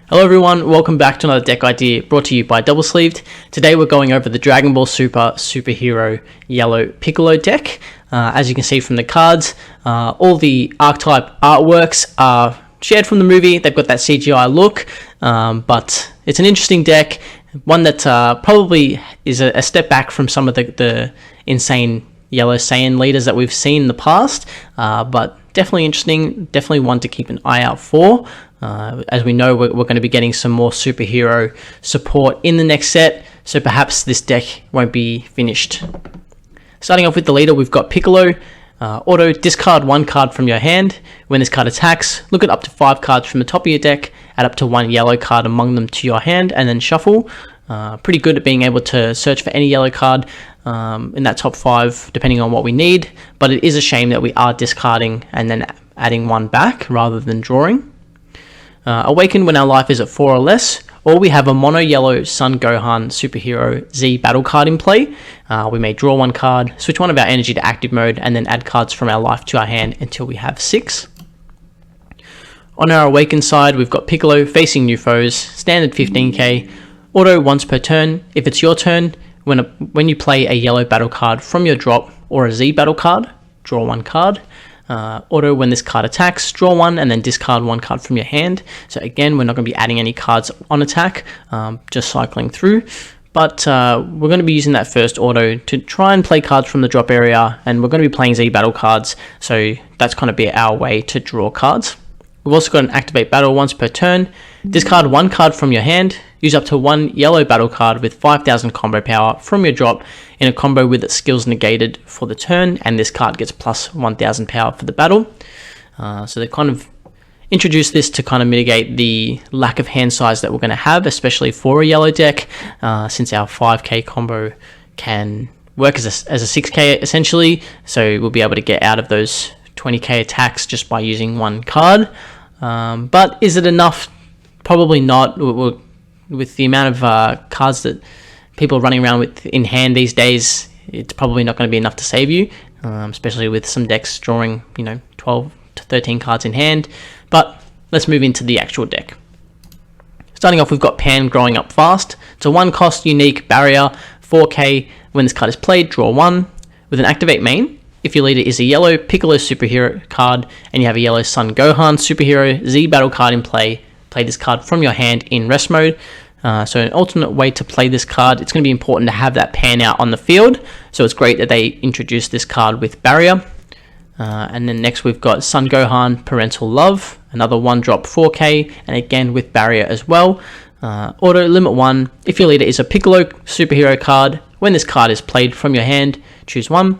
Hello everyone, welcome back to another deck idea brought to you by Double Sleeved. Today we're going over the Dragon Ball Super Superhero Yellow Piccolo deck. As you can see from the cards, all the archetype artworks are shared from the movie. They've got that CGI look, but it's an interesting deck, one that probably is a step back from some of the insane Yellow Saiyan leaders that we've seen in the past, but definitely interesting, definitely one to keep an eye out for. As we know, we're going to be getting some more superhero support in the next set, so perhaps this deck won't be finished. Starting off with the leader, we've got Piccolo. Auto, discard one card from your hand. When this card attacks, look at up to 5 cards from the top of your deck, add up to 1 yellow card among them to your hand, and then shuffle. Pretty good at being able to search for any yellow card in that top 5, depending on what we need, but it is a shame that we are discarding and then adding 1 back rather than drawing. Awaken when our life is at 4 or less, or we have a mono yellow Sun Gohan Superhero Z battle card in play. We may draw 1 card, switch 1 of our energy to active mode, and then add cards from our life to our hand until we have 6. On our Awaken side, we've got Piccolo facing new foes, standard 15k, auto once per turn. If it's your turn, when you play a yellow battle card from your drop or a Z battle card, draw 1 card. Auto, when this card attacks, draw 1 and then discard 1 card from your hand. So again, we're not going to be adding any cards on attack, just cycling through. But we're going to be using that first auto to try and play cards from the drop area, and we're going to be playing Z battle cards, so that's going to be our way to draw cards. We've also got an activate battle once per turn. Discard 1 card from your hand. Use up to 1 yellow battle card with 5,000 combo power from your drop in a combo with its skills negated for the turn, and this card gets plus 1,000 power for the battle. So they kind of introduced this to kind of mitigate the lack of hand size that we're going to have, especially for a yellow deck, since our 5k combo can work as a 6k essentially, so we'll be able to get out of those 20k attacks just by using 1 card. But is it enough? Probably not. With the amount of cards that people are running around with in hand these days, it's probably not going to be enough to save you, especially with some decks drawing 12 to 13 cards in hand. But let's move into the actual deck. Starting off, we've got Pan growing up fast. It's a 1 cost unique barrier, 4k. When this card is played, draw 1. With an activate main, if your leader is a yellow Piccolo superhero card and you have a yellow Sun Gohan superhero Z battle card in play, play this card from your hand in rest mode. So an alternate way to play this card, it's going to be important to have that Pan out on the field, so it's great that they introduced this card with barrier. And then next we've got Sun Gohan Parental Love, another 1-drop 4k, and again with barrier as well. Auto, limit 1. If your leader is a Piccolo superhero card, when this card is played from your hand, choose 1.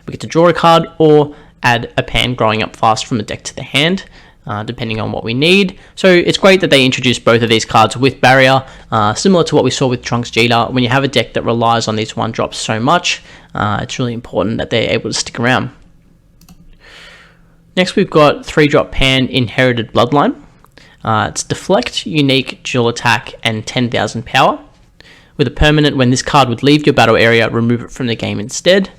We get to draw a card or add a Pan growing up fast from the deck to the hand, depending on what we need. So it's great that they introduced both of these cards with barrier, similar to what we saw with Trunks Jeter. When you have a deck that relies on these 1-drops so much, it's really important that they're able to stick around. Next we've got 3-drop Pan Inherited Bloodline. It's deflect, unique, dual attack, and 10,000 power. With a permanent, when this card would leave your battle area, remove it from the game instead.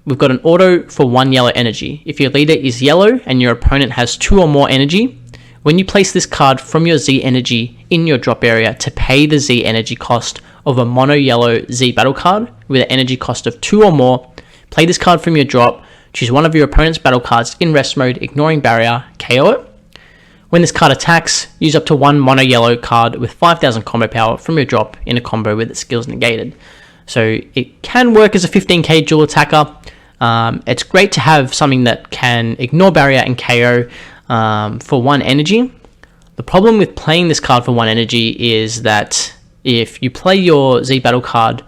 We've got an auto for 1 yellow energy. If your leader is yellow and your opponent has 2 or more energy, when you place this card from your Z energy in your drop area to pay the Z energy cost of a mono yellow Z battle card with an energy cost of 2 or more, play this card from your drop, choose 1 of your opponent's battle cards in rest mode, ignoring barrier, KO it. When this card attacks, use up to 1 mono yellow card with 5,000 combo power from your drop in a combo with its skills negated. So it can work as a 15k dual attacker. It's great to have something that can ignore barrier and KO for 1 energy. The problem with playing this card for 1 energy is that if you play your Z battle card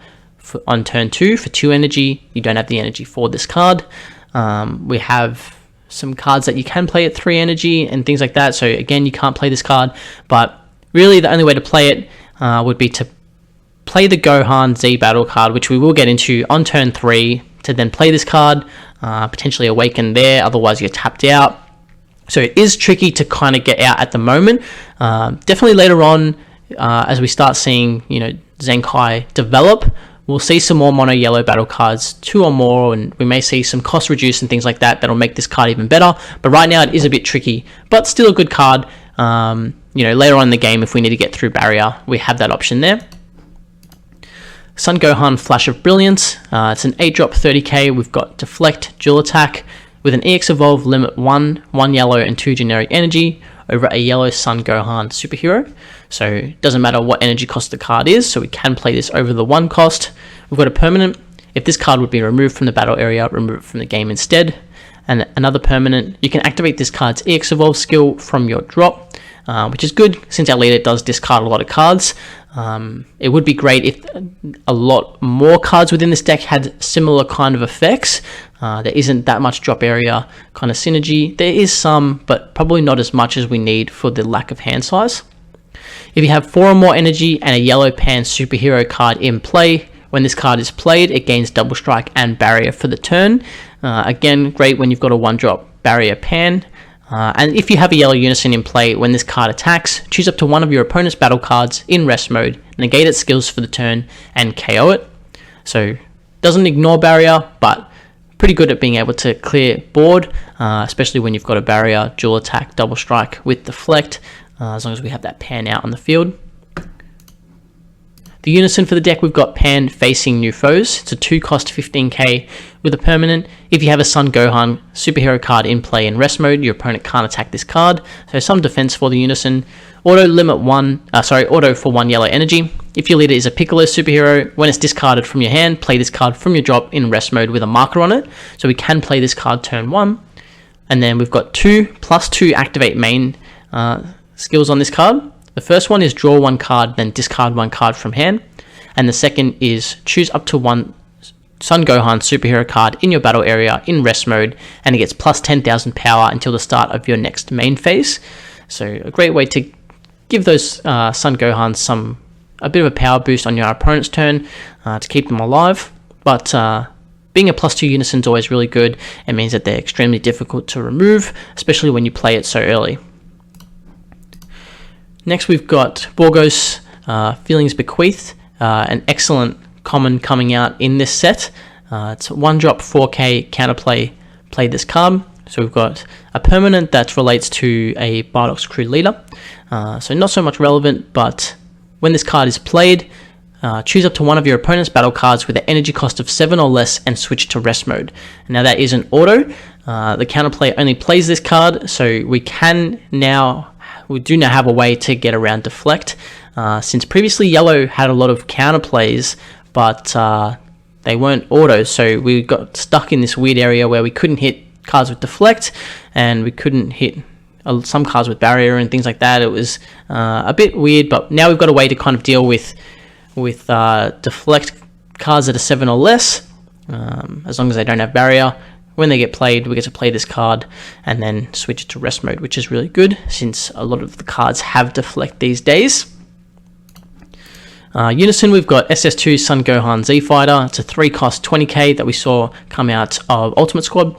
on turn 2 for 2 energy, you don't have the energy for this card. We have some cards that you can play at 3 energy and things like that, so again, you can't play this card, but really the only way to play it would be to play the Gohan Z battle card, which we will get into on turn 3, to then play this card, potentially awaken there, otherwise you're tapped out. So it is tricky to kind of get out at the moment. Definitely later on, as we start seeing Zenkai develop, we'll see some more mono yellow battle cards, 2 or more, and we may see some cost reduce and things like that that'll make this card even better. But right now it is a bit tricky, but still a good card. later on in the game, if we need to get through barrier, we have that option there. Sun Gohan Flash of Brilliance. It's an 8-drop 30k. We've got Deflect, Dual Attack with an EX Evolve, limit 1 yellow and 2 generic energy over a yellow Sun Gohan superhero. So it doesn't matter what energy cost the card is, so we can play this over the 1 cost. We've got a permanent. If this card would be removed from the battle area, remove it from the game instead. And another permanent, you can activate this card's EX Evolve skill from your drop, which is good since our leader does discard a lot of cards. It would be great if a lot more cards within this deck had similar kind of effects. There isn't that much drop area kind of synergy. There is some, but probably not as much as we need for the lack of hand size. If you have 4 or more energy and a yellow pan superhero card in play, when this card is played, it gains double strike and barrier for the turn. Again, great when you've got a 1-drop barrier pan. And if you have a yellow unison in play, when this card attacks, choose up to one of your opponent's battle cards in rest mode, negate its skills for the turn, and KO it. So, doesn't ignore barrier, but pretty good at being able to clear board, especially when you've got a barrier, dual attack, double strike with deflect, as long as we have that pan out on the field. The unison for the deck, we've got Pan Facing New Foes. It's a 2-cost 15k with a permanent. If you have a Sun Gohan superhero card in play in rest mode, your opponent can't attack this card. So some defense for the unison. Auto for 1 yellow energy. If your leader is a Piccolo superhero, when it's discarded from your hand, play this card from your drop in rest mode with a marker on it. So we can play this card turn 1. And then we've got 2+2 activate main skills on this card. The first one is draw 1 card, then discard 1 card from hand. And the second is choose up to 1 Sun Gohan superhero card in your battle area in rest mode, and it gets plus 10,000 power until the start of your next main phase. So a great way to give those Sun Gohans a bit of a power boost on your opponent's turn to keep them alive. But being a +2 unison is always really good. It means that they're extremely difficult to remove, especially when you play it so early. Next, we've got Borgos Feelings Bequeathed, an excellent common coming out in this set. It's 1-drop 4k counterplay. Play this card. So we've got a permanent that relates to a Bardock's crew leader. So not so much relevant, but when this card is played, choose up to one of your opponent's battle cards with an energy cost of 7 or less and switch to rest mode. Now that is an auto. The counterplay only plays this card, so we do now have a way to get around deflect. Since previously yellow had a lot of counterplays, but they weren't autos, so we got stuck in this weird area where we couldn't hit cards with deflect, and we couldn't hit some cards with barrier and things like that. It was a bit weird, but now we've got a way to kind of deal with deflect cards that are 7 or less, as long as they don't have barrier. When they get played, we get to play this card and then switch it to rest mode, which is really good since a lot of the cards have deflect these days. Unison, we've got SS2 Sun Gohan Z Fighter. It's a 3-cost 20k that we saw come out of Ultimate Squad.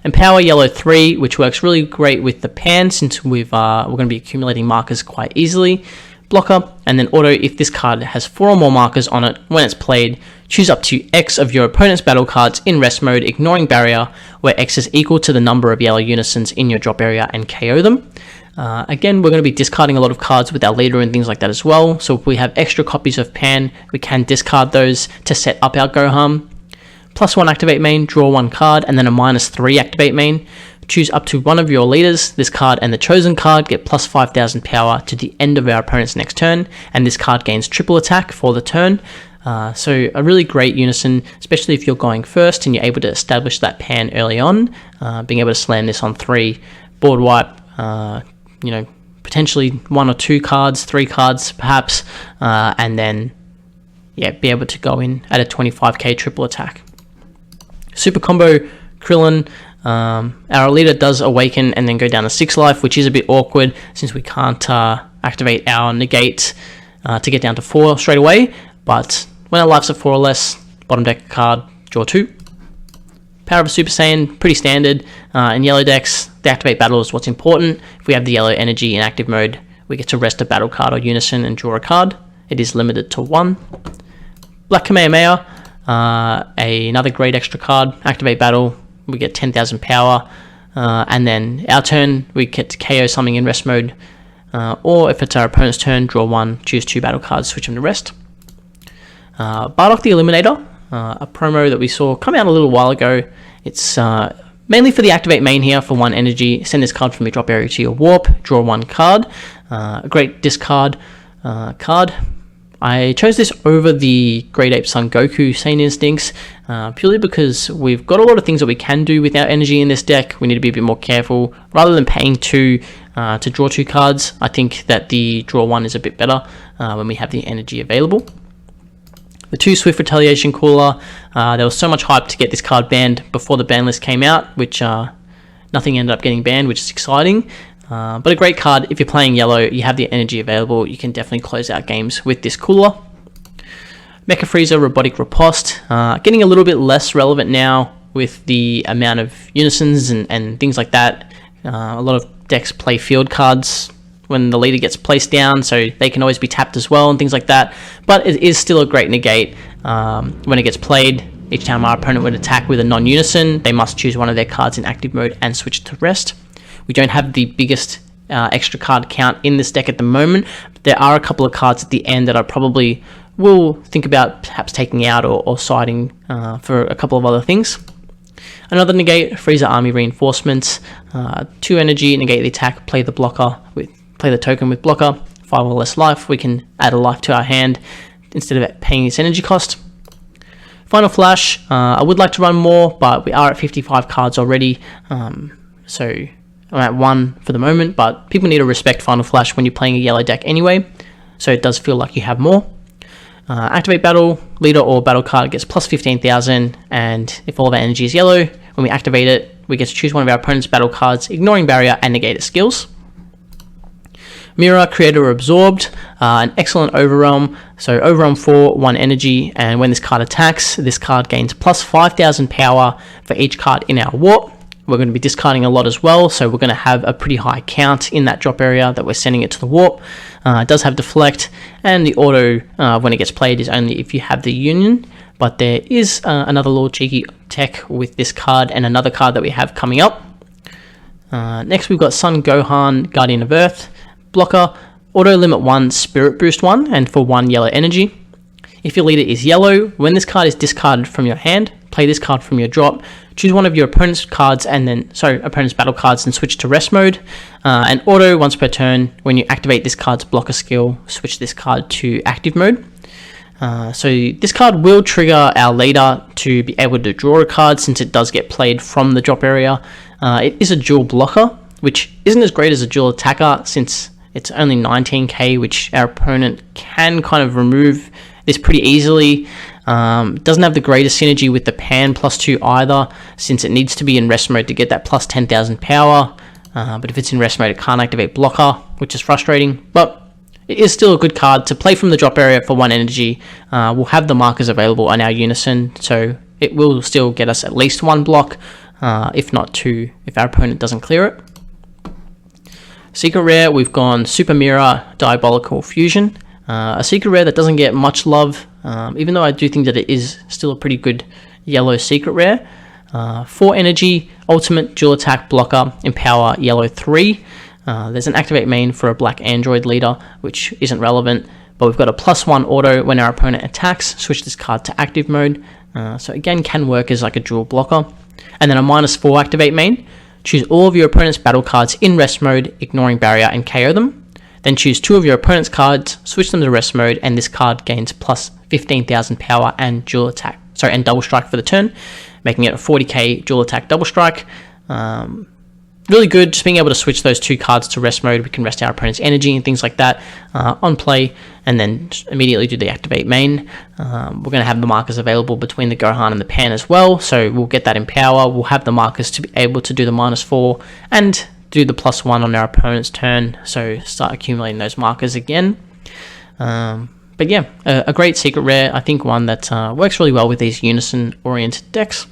Empower Yellow 3, which works really great with the pan since we're going to be accumulating markers quite easily. Blocker, and then auto if this card has 4 or more markers on it. When it's played, choose up to X of your opponent's battle cards in rest mode, ignoring barrier, where X is equal to the number of yellow unisons in your drop area, and KO them. Again, we're going to be discarding a lot of cards with our leader and things like that as well. So if we have extra copies of Pan, we can discard those to set up our Gohan. +1 activate main, draw 1 card, and then a -3 activate main. Choose up to one of your leaders. This card and the chosen card get plus 5,000 power to the end of our opponent's next turn, and this card gains triple attack for the turn. So a really great unison, especially if you're going first and you're able to establish that pan early on. Being able to slam this on 3, board wipe, potentially 1 or 2 cards, 3 cards perhaps, and then be able to go in at a 25k triple attack. Super combo Krillin. Our leader does awaken and then go down to 6 life, which is a bit awkward since we can't activate our negate to get down to 4 straight away. But when our life's at 4 or less, bottom deck card, draw 2. Power of a Super Saiyan, pretty standard. In yellow decks, the activate battle is what's important. If we have the yellow energy in active mode, we get to rest a battle card or unison and draw a card. It is limited to 1. Black Kamehameha, another great extra card. Activate battle, we get 10,000 power, and then our turn, we get to KO something in rest mode. or if it's our opponent's turn, draw 1, choose 2 battle cards, switch them to rest. Bardock the Eliminator, a promo that we saw come out a little while ago. It's mainly for the activate main here for 1 energy. Send this card from your drop area to your warp, draw 1 card. A great discard card. I chose this over the Great Ape Son Goku Sane Instincts purely because we've got a lot of things that we can do with our energy in this deck. We need to be a bit more careful. Rather than paying 2 to draw 2 cards, I think that the draw 1 is a bit better when we have the energy available. The 2 Swift Retaliation Cooler, there was so much hype to get this card banned before the ban list came out, which nothing ended up getting banned, which is exciting. But a great card. If you're playing yellow, you have the energy available, you can definitely close out games with this cooler. Mecha Freezer Robotic Riposte, getting a little bit less relevant now with the amount of unisons and things like that. A lot of decks play field cards when the leader gets placed down, so they can always be tapped as well and things like that. But it is still a great negate when it gets played. Each time our opponent would attack with a non-unison, they must choose one of their cards in active mode and switch to rest. We don't have the biggest extra card count in this deck at the moment. There are a couple of cards at the end that I probably will think about perhaps taking out or siding for a couple of other things. Another negate, Freezer Army Reinforcements. 2 energy, negate the attack, play the token with blocker. 5 or less life, we can add a life to our hand instead of paying its energy cost. Final Flash, I would like to run more, but we are at 55 cards already, so I'm at 1 for the moment, but people need to respect Final Flash when you're playing a yellow deck anyway, so it does feel like you have more. Activate Battle, leader or battle card gets plus 15,000, and if all of our energy is yellow, when we activate it, we get to choose one of our opponent's battle cards, ignoring barrier and negate its skills. Mirror, Creator Absorbed, an excellent Overwhelm. So Overwhelm 4, 1 energy, and when this card attacks, this card gains plus 5,000 power for each card in our warp. We're going to be discarding a lot as well, so we're going to have a pretty high count in that drop area that we're sending it to the warp. It does have Deflect, and the auto when it gets played is only if you have the Union, but there is another little cheeky tech with this card and another card that we have coming up. Next we've got Sun Gohan, Guardian of Earth, blocker, auto limit 1, Spirit Boost 1, and for 1 yellow energy. If your leader is yellow, when this card is discarded from your hand, play this card from your drop, choose one of your opponent's cards opponent's battle cards and switch to rest mode. And auto, once per turn, when you activate this card's blocker skill, switch this card to active mode. So this card will trigger our leader to be able to draw a card since it does get played from the drop area. It is a dual blocker, which isn't as great as a dual attacker since it's only 19k, which our opponent can kind of remove this pretty easily. Doesn't have the greatest synergy with the Pan +2 either, since it needs to be in rest mode to get that plus 10,000 power. But if it's in rest mode, it can't activate blocker, which is frustrating. But it is still a good card to play from the drop area for 1 energy. We'll have the markers available on our Unison, so it will still get us at least 1 block, if not 2, if our opponent doesn't clear it. Secret Rare, we've gone Super Mirror Diabolical Fusion. A secret rare that doesn't get much love, even though I do think that it is still a pretty good yellow secret rare. 4 energy, ultimate dual attack blocker, empower yellow 3. There's an activate main for a black android leader, which isn't relevant, but we've got a +1 auto when our opponent attacks, switch this card to active mode. So again, can work as like a dual blocker. And then a -4 activate main. Choose all of your opponent's battle cards in rest mode, ignoring barrier, and KO them. Then choose 2 of your opponent's cards, switch them to rest mode, and this card gains plus 15,000 power and and double strike for the turn, making it a 40k dual attack double strike. Really good, just being able to switch those 2 cards to rest mode. We can rest our opponent's energy and things like that on play, and then immediately do the activate main. We're going to have the markers available between the Gohan and the Pan as well, so we'll get that in power. We'll have the markers to be able to do the -4 and do the +1 on our opponent's turn, so start accumulating those markers again. But yeah, a great secret rare. I think one that works really well with these Unison-oriented decks.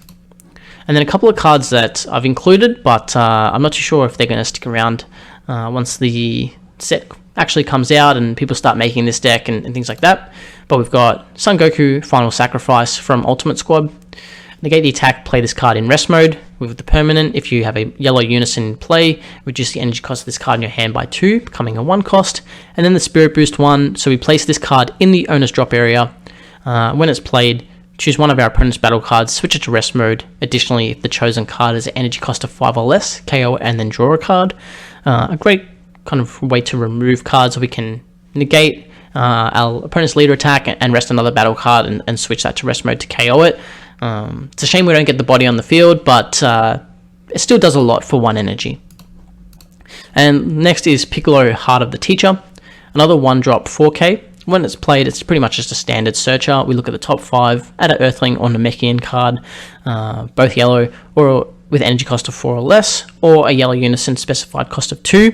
And then a couple of cards that I've included, but I'm not too sure if they're going to stick around once the set actually comes out and people start making this deck and things like that. But we've got Son Goku Final Sacrifice from Ultimate Squad. Negate the attack, play this card in rest mode with the permanent. If you have a yellow unison in play, reduce the energy cost of this card in your hand by 2, becoming a 1 cost. And then the Spirit Boost 1, so we place this card in the owner's drop area. When it's played, choose one of our opponent's battle cards, switch it to rest mode. Additionally, if the chosen card has an energy cost of 5 or less, KO it and then draw a card. A great kind of way to remove cards. We can negate our opponent's leader attack and rest another battle card and switch that to rest mode to KO it. It's a shame we don't get the body on the field, but it still does a lot for 1 energy. And next is Piccolo Heart of the Teacher, another 1-drop 4K. When it's played, it's pretty much just a standard searcher. We look at the top 5, add an Earthling or Namekian card, both yellow or with energy cost of 4 or less, or a yellow unison specified cost of 2.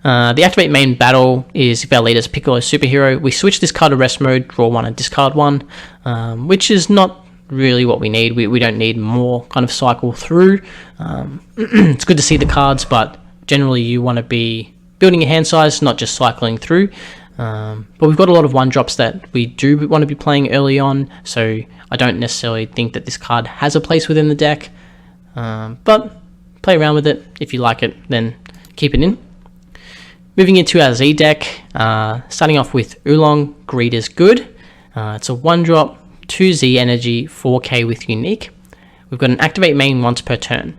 The activate main battle is if our leader's Piccolo superhero. We switch this card to rest mode, draw 1 and discard 1, which is not really what we need. We don't need more kind of cycle through. It's good to see the cards, but generally you want to be building your hand size, not just cycling through. But we've got a lot of 1-drops that we do want to be playing early on, so I don't necessarily think that this card has a place within the deck. But play around with it. If you like it, then keep it in. Moving into our Z deck, starting off with Oolong, Greed is Good. It's a 1-drop, 2 Z energy, 4K with unique. We've got an activate main once per turn.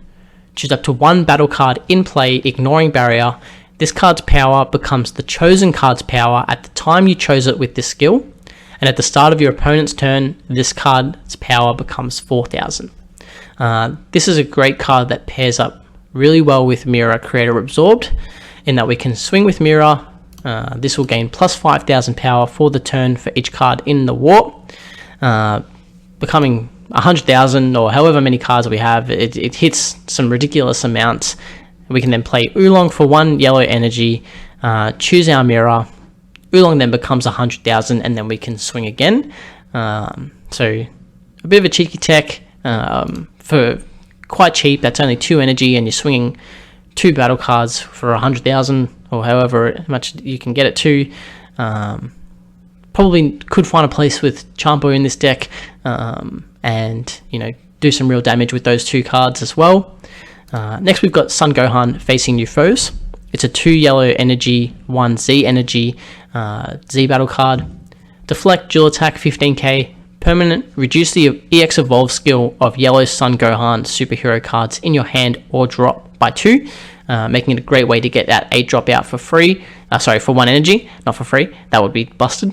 Choose up to 1 battle card in play, ignoring barrier. This card's power becomes the chosen card's power at the time you chose it with this skill. And at the start of your opponent's turn, this card's power becomes 4,000. This is a great card that pairs up really well with Mirror Creator Absorbed, in that we can swing with Mirror. This will gain plus 5,000 power for the turn for each card in the warp, becoming 100,000 or however many cards we have. It hits some ridiculous amounts. We can then play Oolong for 1 yellow energy, choose our Mirror. Oolong then becomes 100,000 and then we can swing again. So a bit of a cheeky tech for quite cheap. That's only 2 energy and you're swinging 2 battle cards for 100,000 or however much you can get it to. Probably could find a place with Champo in this deck, and do some real damage with those 2 cards as well. Next we've got Sun Gohan facing new foes. It's a 2 yellow energy, 1 Z energy, Z battle card. Deflect, dual attack, 15k. Permanent, reduce the EX Evolve skill of yellow Sun Gohan superhero cards in your hand or drop by 2, making it a great way to get that 8 drop out for free. For 1 energy, not for free. That would be busted.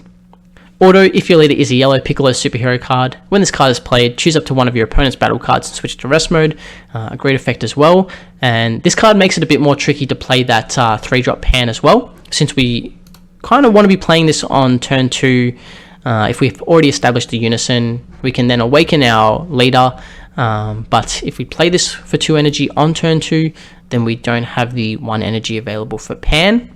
Auto, if your leader is a yellow Piccolo superhero card, when this card is played, choose up to 1 of your opponent's battle cards and switch to rest mode. A great effect as well. And this card makes it a bit more tricky to play that 3-drop pan as well, since we kind of want to be playing this on turn 2. If we've already established the unison, we can then awaken our leader. But if we play this for 2 energy on turn 2, then we don't have the 1 energy available for pan.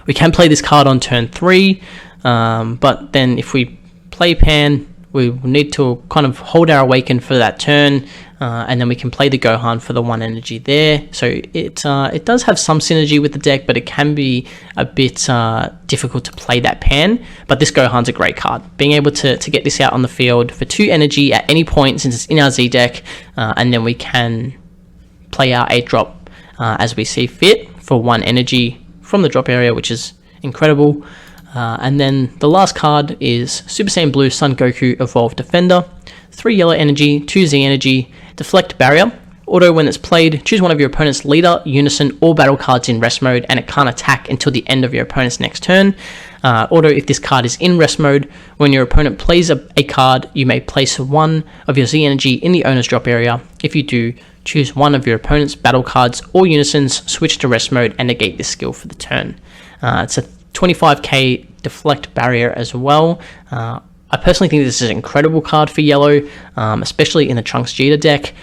We can play this card on turn 3, but then if we play pan, we need to kind of hold our awaken for that turn, and then we can play the Gohan for the 1 energy there. So it does have some synergy with the deck, but it can be a bit difficult to play that pan. But this Gohan's a great card. Being able to get this out on the field for 2 energy at any point, since it's in our Z deck, and then we can play our 8-drop as we see fit for 1 energy from the drop area, which is incredible. And then the last card is Super Saiyan Blue Son Goku Evolved Defender. 3 yellow energy, 2 Z energy, deflect barrier. Auto, when it's played, choose one of your opponent's leader, unison, or battle cards in rest mode, and it can't attack until the end of your opponent's next turn. Auto, if this card is in rest mode, when your opponent plays a card, you may place 1 of your Z energy in the owner's drop area. If you do, choose 1 of your opponent's battle cards or unisons, switch to rest mode, and negate this skill for the turn. It's a 25k deflect barrier as well. I personally think this is an incredible card for yellow, especially in the Trunks Jeter deck,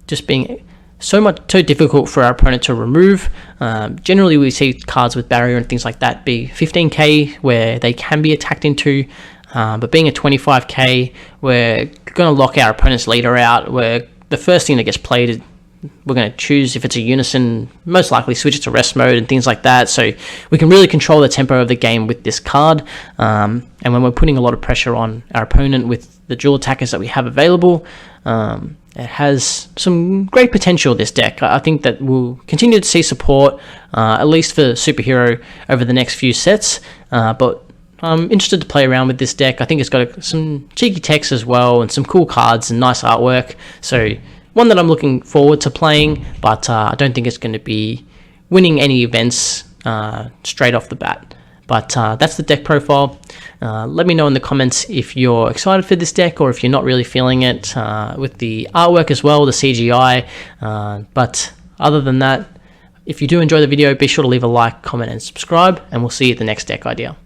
just being so difficult for our opponent to remove. Generally we see cards with barrier and things like that be 15k where they can be attacked into, but being a 25k, we're going to lock our opponent's leader out, where the first thing that gets played we're going to choose if it's a unison, most likely switch it to rest mode and things like that. So we can really control the tempo of the game with this card. And when we're putting a lot of pressure on our opponent with the dual attackers that we have available, it has some great potential, this deck. I think that we'll continue to see support, at least for Superhero, over the next few sets. But I'm interested to play around with this deck. I think it's got some cheeky text as well, and some cool cards and nice artwork. So one that I'm looking forward to playing, but I don't think it's going to be winning any events straight off the bat. But that's the deck profile. Let me know in the comments if you're excited for this deck or if you're not really feeling it, with the artwork as well, the CGI. But other than that, if you do enjoy the video, be sure to leave a like, comment, and subscribe, and we'll see you at the next deck idea.